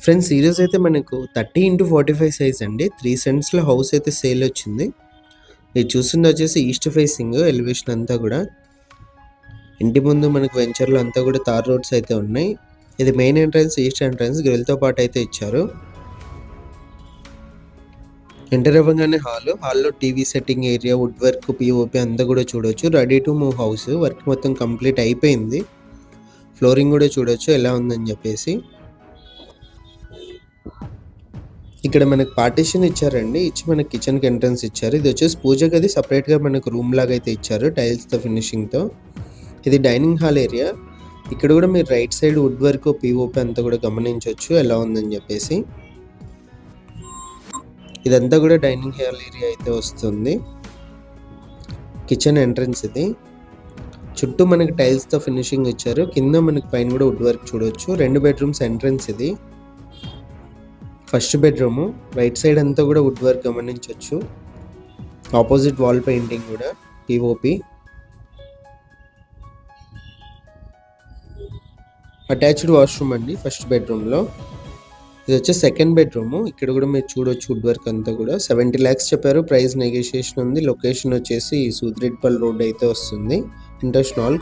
Friends ఈరోజు అయితే మనకు 30x45 సైజ్ అండి 3 సెంట్స్లో హౌస్ అయితే సేల్ వచ్చింది. ఇది చూస్తుంది వచ్చేసి ఈస్ట్ ఫేసింగ్ ఎలివేషన్ అంతా కూడా. ఇంటి ముందు మనకు వెంచర్లో అంతా కూడా తార్ రోడ్స్ అయితే ఉన్నాయి. ఇది మెయిన్ ఎంట్రన్స్, ఈస్ట్ ఎంట్రన్స్ గ్రిల్తో పాటు అయితే ఇచ్చారు. ఎంటర్ అవ్వగానే హాల్లో TV setting area, wood work, POP అంతా కూడా చూడొచ్చు. Ready to move house. Work మొత్తం కంప్లీట్ అయిపోయింది. ఫ్లోరింగ్ కూడా చూడొచ్చు ఎలా ఉందని చెప్పేసి. ఇక్కడ మనకు పార్టీషన్ ఇచ్చారండి. ఇచ్చి మనకి కిచెన్కి ఎంట్రన్స్ ఇచ్చారు. ఇది వచ్చేసి పూజ గది, సపరేట్గా మనకు రూమ్ లాగా అయితే ఇచ్చారు టైల్స్తో ఫినిషింగ్తో. ఇది డైనింగ్ హాల్ ఏరియా. ఇక్కడ కూడా మీరు right side wood work, POP అంతా కూడా గమనించవచ్చు ఎలా ఉందని చెప్పేసి. ఇదంతా కూడా డైనింగ్ హాల్ ఏరియా అయితే వస్తుంది. కిచెన్ ఎంట్రన్స్ ఇది. చుట్టూ మనకి టైల్స్తో ఫినిషింగ్ ఇచ్చారు. కింద మనకి పైన కూడా వుడ్ వర్క్ చూడొచ్చు. 2 బెడ్రూమ్స్ ఎంట్రన్స్ ఇది. ఫస్ట్ బెడ్రూము రైట్ సైడ్ అంతా కూడా వుడ్ వర్క్ గమనించవచ్చు. ఆపోజిట్ వాల్ పెయింటింగ్ కూడా పిఓపి. అటాచ్డ్ వాష్రూమ్ అండి ఫస్ట్ బెడ్రూమ్లో. ఇది వచ్చి సెకండ్ బెడ్రూము. ఇక్కడ కూడా మీరు చూడొచ్చు వుడ్ వర్క్ అంతా కూడా. 70 lakhs చెప్పారు. ప్రైస్ నెగోషియేషన్ ఉంది. లొకేషన్ వచ్చేసి సూదిరెడ్డిపల్లి రోడ్ అయితే వస్తుంది. Interest all